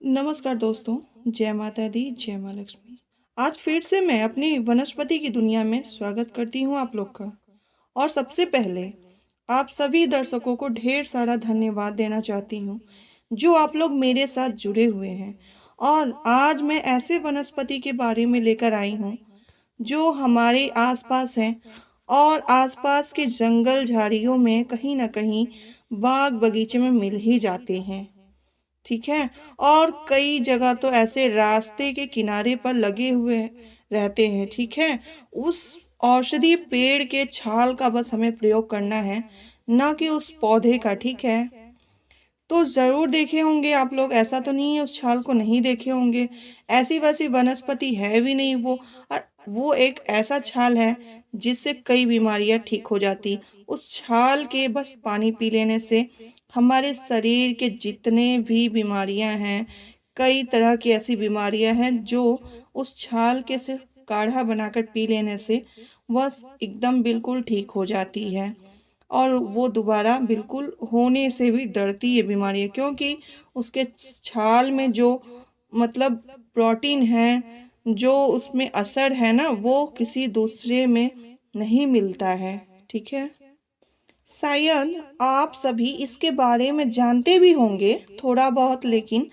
नमस्कार दोस्तों। जय माता दी, जय माँ लक्ष्मी। आज फिर से मैं अपनी वनस्पति की दुनिया में स्वागत करती हूँ आप लोग का। और सबसे पहले आप सभी दर्शकों को ढेर सारा धन्यवाद देना चाहती हूँ जो आप लोग मेरे साथ जुड़े हुए हैं। और आज मैं ऐसे वनस्पति के बारे में लेकर आई हूँ जो हमारे आसपास हैं और आसपास के जंगल झाड़ियों में कहीं ना कहीं बाग बगीचे में मिल ही जाते हैं। ठीक है। और कई जगह तो ऐसे रास्ते के किनारे पर लगे हुए रहते हैं। ठीक है। उस औषधि पेड़ के छाल का बस हमें प्रयोग करना है, ना कि उस पौधे का। ठीक है। तो ज़रूर देखे होंगे आप लोग, ऐसा तो नहीं है उस छाल को नहीं देखे होंगे। ऐसी वैसी वनस्पति है भी नहीं वो। और वो एक ऐसा छाल है जिससे कई बीमारियां ठीक हो जाती। उस छाल के बस पानी पी लेने से हमारे शरीर के जितने भी बीमारियां हैं, कई तरह की ऐसी बीमारियां हैं जो उस छाल के सिर्फ काढ़ा बनाकर पी लेने से वह एकदम बिल्कुल ठीक हो जाती है। और वो दोबारा बिल्कुल होने से भी डरती है बीमारी, क्योंकि उसके छाल में जो मतलब प्रोटीन है, जो उसमें असर है ना, वो किसी दूसरे में नहीं मिलता है। ठीक है। शायद आप सभी इसके बारे में जानते भी होंगे थोड़ा बहुत, लेकिन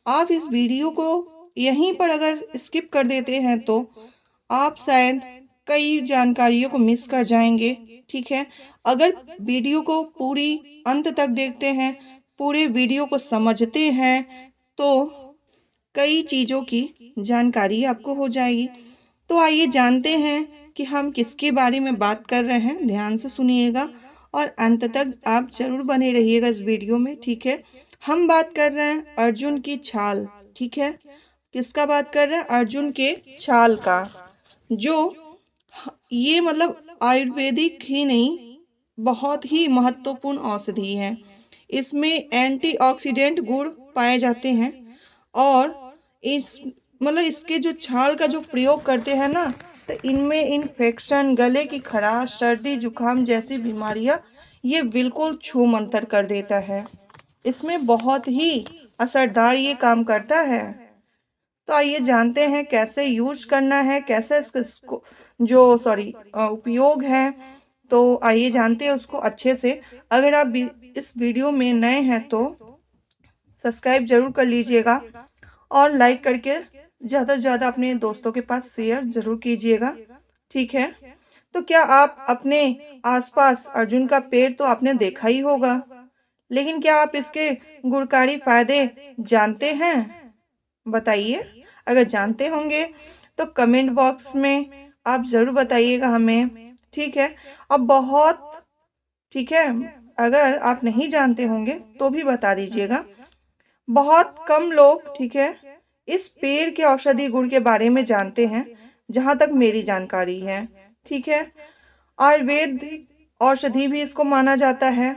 आप इस वीडियो को यहीं पर अगर स्किप कर देते हैं तो आप शायद कई जानकारियों को मिस कर जाएंगे। ठीक है। अगर वीडियो को पूरी अंत तक देखते हैं, पूरे वीडियो को समझते हैं, तो कई चीज़ों की जानकारी आपको हो जाएगी। तो आइए जानते हैं कि हम किसके बारे में बात कर रहे हैं। ध्यान से सुनिएगा और अंत तक आप जरूर बने रहिएगा इस वीडियो में। ठीक है। हम बात कर रहे हैं अर्जुन की छाल। ठीक है। किसका बात कर रहे हैं? अर्जुन के छाल का। जो ये मतलब आयुर्वेदिक ही नहीं, बहुत ही महत्वपूर्ण औषधि है। इसमें एंटीऑक्सीडेंट गुण पाए जाते हैं। और इस मतलब इसके जो छाल का जो प्रयोग करते हैं ना, तो इनमें इन्फेक्शन, गले की खराश, सर्दी जुकाम जैसी बीमारियां ये बिल्कुल छू मंतर कर देता है। इसमें बहुत ही असरदार ये काम करता है। तो आइए जानते हैं कैसे यूज करना है, कैसे इसको जो उपयोग है। तो आइए जानते हैं उसको अच्छे से। अगर आप इस वीडियो में नए हैं तो सब्सक्राइब जरूर कर लीजिएगा और लाइक करके ज़्यादा से ज़्यादा अपने दोस्तों के पास शेयर जरूर कीजिएगा। ठीक है। तो क्या आप अपने आसपास अर्जुन का पेड़ तो आपने देखा ही होगा, लेकिन क्या आप इसके गुणकारी फायदे जानते हैं? बताइए। अगर जानते होंगे तो कमेंट बॉक्स में आप ज़रूर बताइएगा हमें। ठीक है। अब बहुत ठीक है, अगर आप नहीं जानते होंगे तो भी बता दीजिएगा। बहुत कम लोग, ठीक है, इस पेड़ के औषधि गुण के बारे में जानते हैं, जहाँ तक मेरी जानकारी है। ठीक है। आयुर्वेदिक औषधि भी इसको माना जाता है।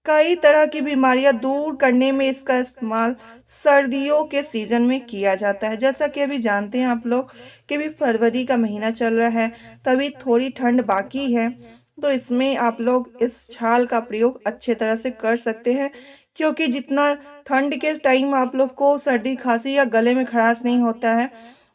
कई तरह की बीमारियां दूर करने में इसका इस्तेमाल सर्दियों के सीजन में किया जाता है। जैसा कि अभी जानते हैं आप लोग कि अभी फरवरी का महीना चल रहा है, तभी थोड़ी ठंड बाकी है। तो इसमें आप लोग इस छाल का प्रयोग अच्छे तरह से कर सकते हैं, क्योंकि जितना ठंड के टाइम आप लोग को सर्दी खांसी या गले में खराश नहीं होता है,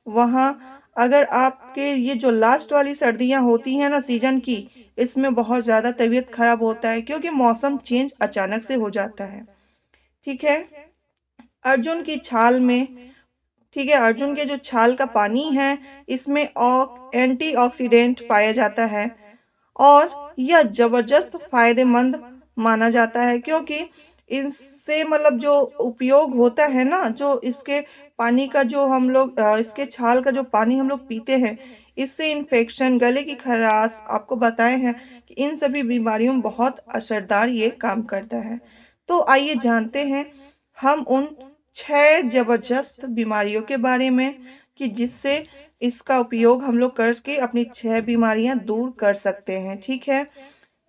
वहाँ अगर आपके ये जो लास्ट वाली सर्दियाँ होती हैं ना सीजन की, इसमें बहुत ज़्यादा तबीयत खराब होता है, क्योंकि मौसम चेंज अचानक से हो जाता है। ठीक है। अर्जुन की छाल में, ठीक है, अर्जुन के जो छाल का पानी है, इसमें एंटीऑक्सीडेंट पाया जाता है। और यह जबरदस्त फायदेमंद माना जाता है, क्योंकि इससे मतलब जो उपयोग होता है ना, जो इसके पानी का जो हम लोग इसके छाल का जो पानी हम लोग पीते हैं, इससे इन्फेक्शन, गले की खराश आपको बताए हैं कि इन सभी बीमारियों में बहुत असरदार ये काम करता है। तो आइए जानते हैं हम उन 6 जबरदस्त बीमारियों के बारे में कि जिससे इसका उपयोग हम लोग करके अपनी 6 बीमारियां दूर कर सकते हैं। ठीक है।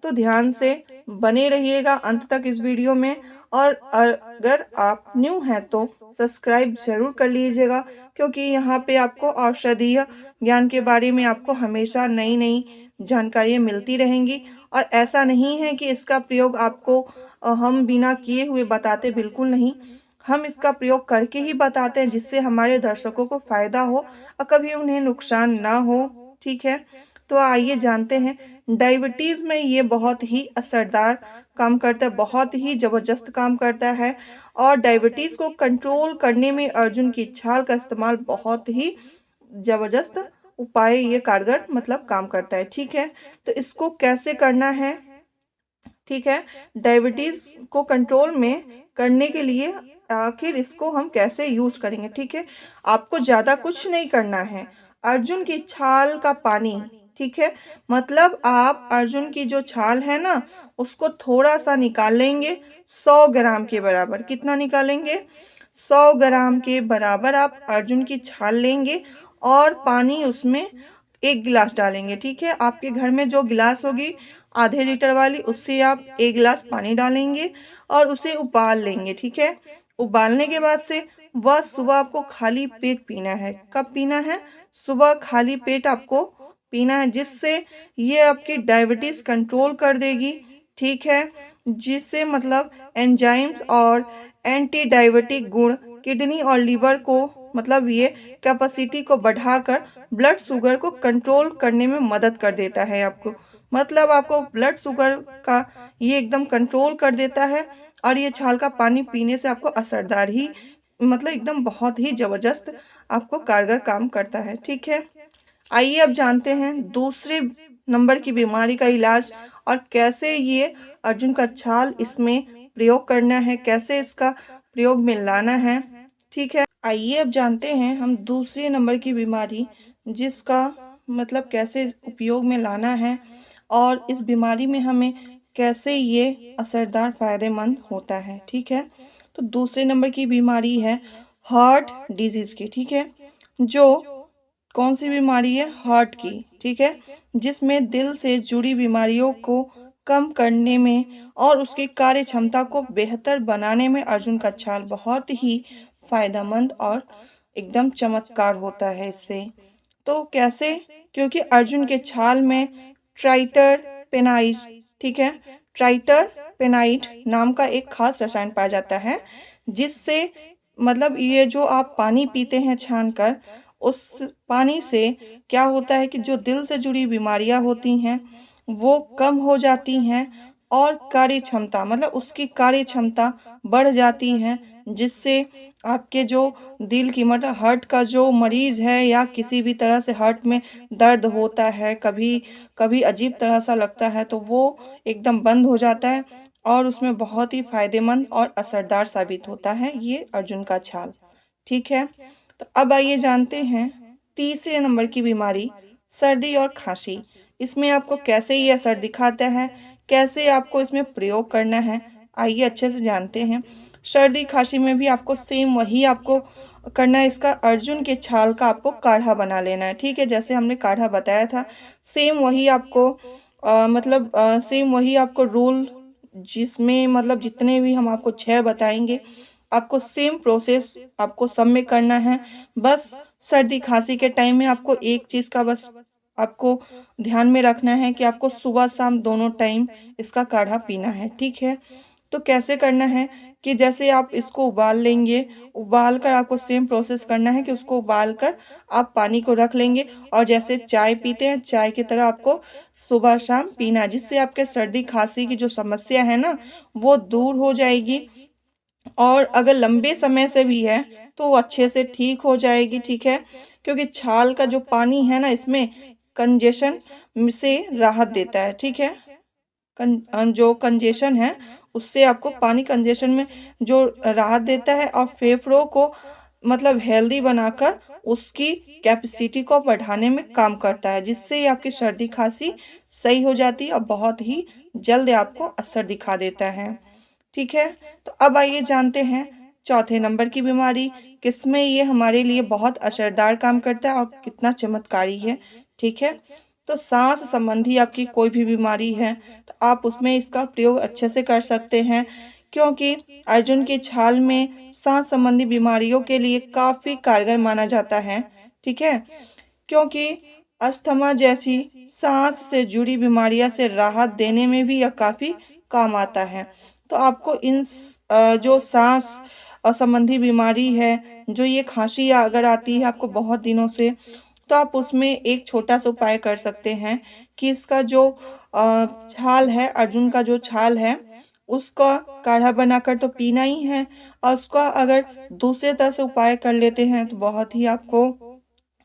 तो ध्यान से बने रहिएगा अंत तक इस वीडियो में। और अगर आप न्यू हैं तो सब्सक्राइब जरूर कर लीजिएगा, क्योंकि यहाँ पे आपको औषधीय ज्ञान के बारे में आपको हमेशा नई नई जानकारियाँ मिलती रहेंगी। और ऐसा नहीं है कि इसका प्रयोग आपको हम बिना किए हुए बताते, बिल्कुल नहीं। हम इसका प्रयोग करके ही बताते हैं, जिससे हमारे दर्शकों को फ़ायदा हो और कभी उन्हें नुकसान ना हो। ठीक है, तो आइए जानते हैं। डायबिटीज़ में ये बहुत ही असरदार काम करता है, बहुत ही ज़बरदस्त काम करता है। और डायबिटीज़ को कंट्रोल करने में अर्जुन की छाल का इस्तेमाल बहुत ही ज़बरदस्त उपाय, ये कारगर मतलब काम करता है। ठीक है, तो इसको कैसे करना है? ठीक है, डायबिटीज़ को कंट्रोल में करने के लिए आखिर इसको हम कैसे यूज़ करेंगे? ठीक है, आपको ज़्यादा कुछ नहीं करना है। अर्जुन की छाल का पानी, ठीक है, मतलब आप अर्जुन की जो छाल है ना, उसको थोड़ा-सा निकाल लेंगे 100 ग्राम के बराबर। कितना निकालेंगे? 100 ग्राम के बराबर आप अर्जुन की छाल लेंगे और पानी उसमें 1 गिलास डालेंगे। ठीक है, आपके घर में जो गिलास होगी आधे लीटर वाली, उससे आप 1 गिलास पानी डालेंगे और उसे उबाल लेंगे। ठीक है, उबालने के बाद से वह सुबह आपको खाली पेट पीना है। कब पीना है? सुबह खाली पेट आपको पीना है, जिससे ये आपकी डायबिटीज़ कंट्रोल कर देगी। ठीक है, जिससे मतलब एंजाइम्स और एंटी डायबिटिक गुण किडनी और लीवर को मतलब ये कैपेसिटी को बढ़ाकर ब्लड शुगर को कंट्रोल करने में मदद कर देता है आपको। मतलब आपको ब्लड शुगर का ये एकदम कंट्रोल कर देता है। और ये छाल का पानी पीने से आपको असरदार ही मतलब एकदम बहुत ही ज़बरदस्त आपको कारगर काम करता है। ठीक है, आइए अब जानते हैं दूसरे नंबर की बीमारी का इलाज और कैसे ये अर्जुन का छाल इसमें प्रयोग करना है, कैसे इसका प्रयोग में लाना है। ठीक है, आइए अब जानते हैं हम दूसरे नंबर की बीमारी, जिसका मतलब कैसे उपयोग में लाना है और इस बीमारी में हमें कैसे ये असरदार फ़ायदेमंद होता है। ठीक है, तो दूसरे नंबर की बीमारी है हार्ट डिजीज़ की। ठीक है, जो कौन सी बीमारी है? हार्ट की। ठीक है, जिसमें दिल से जुड़ी बीमारियों को कम करने में और उसकी कार्य क्षमता को बेहतर बनाने में अर्जुन का छाल बहुत ही फायदेमंद और एकदम चमत्कार होता है इससे। तो कैसे? क्योंकि अर्जुन के छाल में ट्राइटरपेनाइट, ठीक है, ट्राइटरपेनाइट नाम का एक खास रसायन पाया जाता है, जिससे मतलब ये जो आप पानी पीते हैं छान कर, उस पानी से क्या होता है कि जो दिल से जुड़ी बीमारियां होती हैं वो कम हो जाती हैं और कार्य क्षमता मतलब उसकी कार्य क्षमता बढ़ जाती है, जिससे आपके जो दिल की मतलब हार्ट का जो मरीज़ है या किसी भी तरह से हार्ट में दर्द होता है, कभी कभी अजीब तरह सा लगता है, तो वो एकदम बंद हो जाता है और उसमें बहुत ही फ़ायदेमंद और असरदार साबित होता है ये अर्जुन का छाल। ठीक है, तो अब आइए जानते हैं तीसरे नंबर की बीमारी, सर्दी और खांसी। इसमें आपको कैसे ये असर दिखाता है, कैसे आपको इसमें प्रयोग करना है, आइए अच्छे से जानते हैं। सर्दी खांसी में भी आपको सेम वही आपको करना है। इसका अर्जुन के छाल का आपको काढ़ा बना लेना है। ठीक है, जैसे हमने काढ़ा बताया था, सेम वही आपको सेम वही आपको रूल, जिसमें मतलब जितने भी हम आपको 6 बताएंगे, आपको सेम प्रोसेस आपको सब में करना है। बस सर्दी खांसी के टाइम में आपको एक चीज़ का बस आपको ध्यान में रखना है कि आपको सुबह शाम दोनों टाइम इसका काढ़ा पीना है। ठीक है, तो कैसे करना है कि जैसे आप इसको उबाल लेंगे, उबाल कर आपको सेम प्रोसेस करना है कि उसको उबाल कर आप पानी को रख लेंगे और जैसे चाय पीते हैं चाय की तरह आपको सुबह शाम पीना है, जिससे आपके सर्दी खांसी की जो समस्या है ना वो दूर हो जाएगी। और अगर लंबे समय से भी है तो वो अच्छे से ठीक हो जाएगी। ठीक है, क्योंकि छाल का जो पानी है ना इसमें कंजेशन से राहत देता है। ठीक है, जो कंजेशन है उससे आपको पानी कंजेशन में जो राहत देता है और फेफड़ों को मतलब हेल्दी बनाकर उसकी कैपेसिटी को बढ़ाने में काम करता है, जिससे ये आपकी सर्दी खांसी सही हो जाती है और बहुत ही जल्द आपको असर दिखा देता है। ठीक है, तो अब आइए जानते हैं चौथे नंबर की बीमारी, किसमें ये हमारे लिए बहुत असरदार काम करता है और कितना चमत्कारी है। ठीक है, तो सांस संबंधी आपकी कोई भी बीमारी है तो आप उसमें इसका प्रयोग अच्छे से कर सकते हैं, क्योंकि अर्जुन की छाल में सांस संबंधी बीमारियों के लिए काफ़ी कारगर माना जाता है। ठीक है, क्योंकि अस्थमा जैसी सांस से जुड़ी बीमारियां से राहत देने में भी यह काफ़ी काम आता है। तो आपको इन जो सांस संबंधी बीमारी है, जो ये खांसी अगर आती है आपको बहुत दिनों से, तो आप उसमें एक छोटा सा उपाय कर सकते हैं कि इसका जो छाल है, अर्जुन का जो छाल है, उसका काढ़ा बनाकर तो पीना ही है। और उसका अगर दूसरे तरह से उपाय कर लेते हैं तो बहुत ही आपको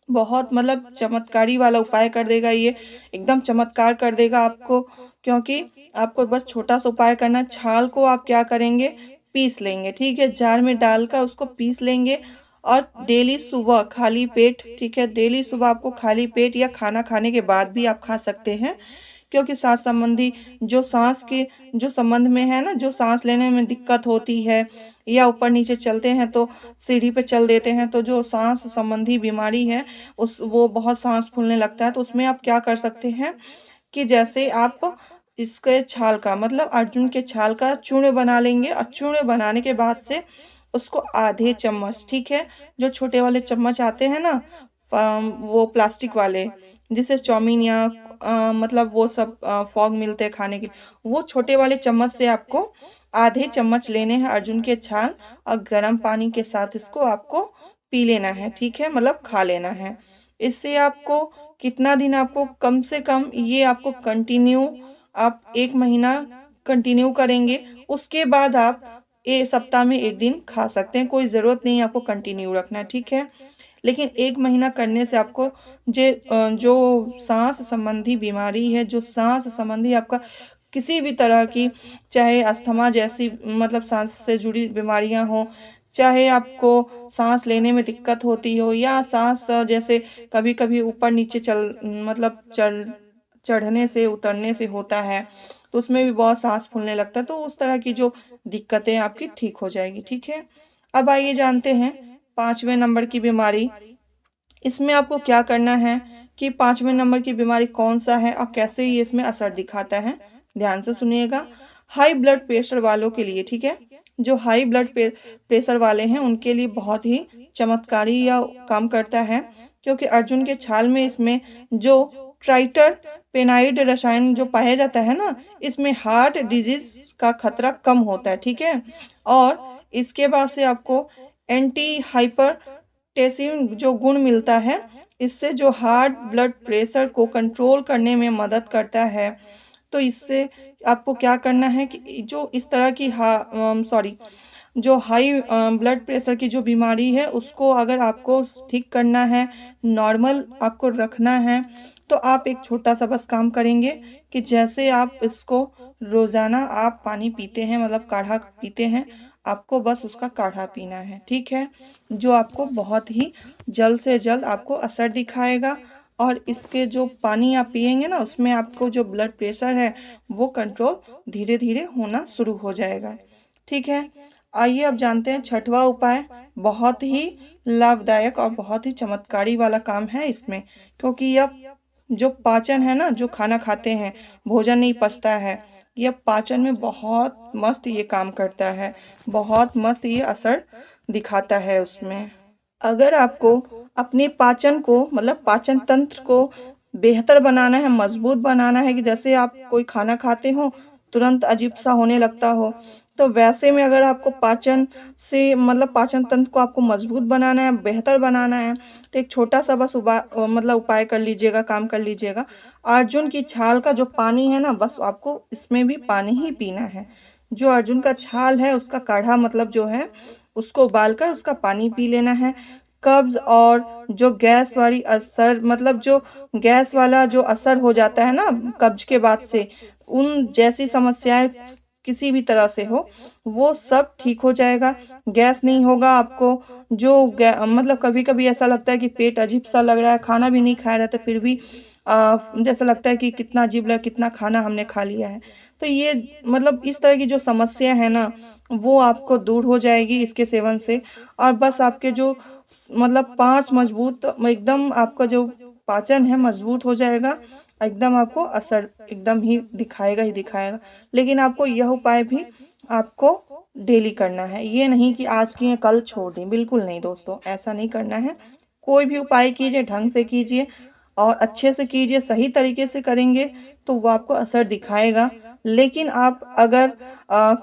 बहुत मतलब चमत्कारी वाला उपाय कर देगा ये, एकदम चमत्कार कर देगा आपको। क्योंकि आपको बस छोटा सा उपाय करना है। छाल को आप क्या करेंगे, पीस लेंगे, ठीक है, जार में डालकर उसको पीस लेंगे। और डेली सुबह खाली पेट, ठीक है, डेली सुबह आपको खाली पेट या खाना खाने के बाद भी आप खा सकते हैं। क्योंकि सांस संबंधी जो सांस के जो संबंध में है ना, जो सांस लेने में दिक्कत होती है या ऊपर नीचे चलते हैं तो सीढ़ी पे चल देते हैं, तो जो सांस संबंधी बीमारी है उस वो बहुत सांस फूलने लगता है, तो उसमें आप क्या कर सकते हैं कि जैसे आप इसके छाल का मतलब अर्जुन के छाल का चूर्ण बना लेंगे। और चूर्ण बनाने के बाद से उसको आधे चम्मच, ठीक है, जो छोटे वाले चम्मच आते हैं ना, वो प्लास्टिक वाले, जिससे चाउमीन या मतलब वो सब फॉग मिलते हैं खाने के लिए, वो छोटे वाले चम्मच से आपको आधे चम्मच लेने हैं अर्जुन के छाल। और गर्म पानी के साथ इसको आपको पी लेना है, ठीक है, मतलब खा लेना है। इससे आपको कितना दिन, आपको कम से कम ये आपको कंटिन्यू आप 1 महीना कंटिन्यू करेंगे। उसके बाद आप सप्ताह में 1 दिन खा सकते हैं, कोई ज़रूरत नहीं है आपको कंटिन्यू रखना, ठीक है। लेकिन 1 महीना करने से आपको जो सांस संबंधी बीमारी है, जो सांस संबंधी आपका किसी भी तरह की, चाहे अस्थमा जैसी मतलब सांस से जुड़ी बीमारियां हो, चाहे आपको सांस लेने में दिक्कत होती हो, या सांस जैसे कभी कभी ऊपर नीचे मतलब चढ़ने से उतरने से होता है, तो उसमें भी बहुत सांस फूलने लगता है, तो उस तरह की जो दिक्कतें आपकी ठीक हो जाएगी, ठीक है। अब आइए जानते हैं 5वें नंबर की बीमारी। इसमें आपको क्या करना है कि 5वें नंबर की बीमारी कौन सा है और कैसे ये इसमें असर दिखाता है, ध्यान से सुनिएगा। हाई ब्लड प्रेशर वालों के लिए, ठीक है, जो हाई ब्लड प्रेशर वाले हैं उनके लिए बहुत ही चमत्कारी या काम करता है। क्योंकि अर्जुन के छाल में इसमें जो ट्राइटर पेनाइड रसायन जो पाया जाता है ना, इसमें हार्ट डिजीज का खतरा कम होता है, ठीक है। और इसके बाद से आपको एंटी हाइपर टेसिन जो गुण मिलता है, इससे जो हार्ट ब्लड प्रेशर को कंट्रोल करने में मदद करता है। तो इससे आपको क्या करना है कि जो इस तरह की जो हाई ब्लड प्रेशर की जो बीमारी है उसको अगर आपको ठीक करना है, नॉर्मल आपको रखना है, तो आप एक छोटा सा बस काम करेंगे कि जैसे आप इसको रोज़ाना आप पानी पीते हैं, मतलब काढ़ा पीते हैं, आपको बस उसका काढ़ा पीना है, ठीक है, जो आपको बहुत ही जल्द से जल्द आपको असर दिखाएगा। और इसके जो पानी आप पिएंगे ना, उसमें आपको जो ब्लड प्रेशर है वो कंट्रोल धीरे धीरे होना शुरू हो जाएगा, ठीक है। आइए अब जानते हैं 6वां उपाय। बहुत ही लाभदायक और बहुत ही चमत्कारी वाला काम है इसमें। क्योंकि यह जो पाचन है ना, जो खाना खाते हैं, भोजन नहीं पचता है, यह पाचन में बहुत मस्त ये काम करता है, बहुत मस्त ये असर दिखाता है उसमें। अगर आपको अपने पाचन को मतलब पाचन तंत्र को बेहतर बनाना है, मजबूत बनाना है, कि जैसे आप कोई खाना खाते हो तुरंत अजीब सा होने लगता हो, तो वैसे में अगर आपको पाचन से मतलब पाचन तंत्र को आपको मजबूत बनाना है, बेहतर बनाना है, तो एक छोटा सा बस मतलब उपाय कर लीजिएगा, काम कर लीजिएगा। अर्जुन की छाल का जो पानी है ना, बस आपको इसमें भी पानी ही पीना है। जो अर्जुन का छाल है उसका काढ़ा मतलब जो है उसको उबालकर उसका पानी पी लेना है। कब्ज और जो गैस वाली असर मतलब जो गैस वाला जो असर हो जाता है ना कब्ज के बाद से, उन जैसी समस्याएं किसी भी तरह से हो, वो सब ठीक हो जाएगा। गैस नहीं होगा आपको। जो मतलब कभी कभी ऐसा लगता है कि पेट अजीब सा लग रहा है, खाना भी नहीं खाया रहता फिर भी जैसा लगता है कि कितना अजीब लगा, कितना खाना हमने खा लिया है। तो ये मतलब इस तरह की जो समस्या है ना, वो आपको दूर हो जाएगी इसके सेवन से। और बस आपके जो मतलब 5 मजबूत एकदम आपका जो पाचन है मजबूत हो जाएगा, एकदम आपको असर एकदम ही दिखाएगा ही दिखाएगा। लेकिन आपको यह उपाय भी आपको डेली करना है, ये नहीं कि आज किए कल छोड़ दें, बिल्कुल नहीं दोस्तों, ऐसा नहीं करना है। कोई भी उपाय कीजिए ढंग से कीजिए, और अच्छे से कीजिए, सही तरीके से करेंगे तो वो आपको असर दिखाएगा। लेकिन आप अगर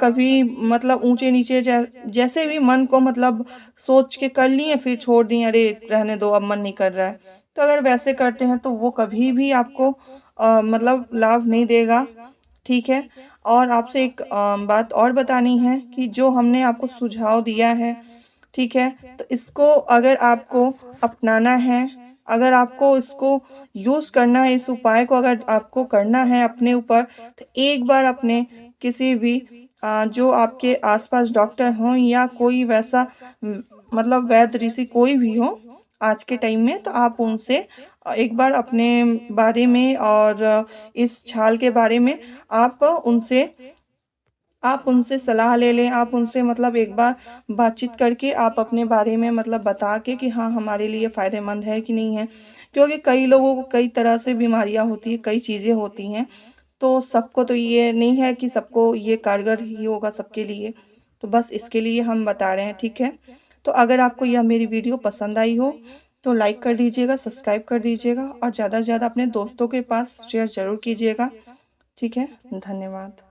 कभी मतलब ऊँचे-नीचे जैसे भी मन को मतलब सोच के कर लिए फिर छोड़ दिए, अरे रहने दो अब मन नहीं कर रहा है। तो अगर वैसे करते हैं तो वो कभी भी आपको मतलब लाभ नहीं देगा, ठीक है? और आपसे एक बात और बतानी है कि जो हमने आपको सुझाव दिया है, ठीक है? तो इसको अगर आपको अपनाना है, अगर आपको इसको यूज़ करना है, इस उपाय को अगर आपको करना है अपने ऊपर, तो एक बार अपने किसी भी जो आपके आस-पास डॉक्टर हों या कोई वैसा मतलब वैद्य ऋषि कोई भी हो आज के टाइम में, तो आप उनसे एक बार अपने बारे में और इस छाल के बारे में आप उनसे आप उनसे सलाह ले लें, आप उनसे मतलब एक बार बातचीत करके आप अपने बारे में मतलब बता के कि हाँ, हमारे लिए फ़ायदेमंद है कि नहीं है। क्योंकि कई लोगों को कई तरह से बीमारियाँ होती हैं, कई चीज़ें होती हैं, तो सबको तो ये नहीं है कि सबको ये कारगर ही होगा सबके लिए। तो बस इसके लिए हम बता रहे हैं, ठीक है? तो अगर आपको यह मेरी वीडियो पसंद आई हो, तो लाइक कर दीजिएगा, सब्सक्राइब कर दीजिएगा और ज़्यादा से ज़्यादा अपने दोस्तों के पास शेयर ज़रूर कीजिएगा, ठीक है? धन्यवाद।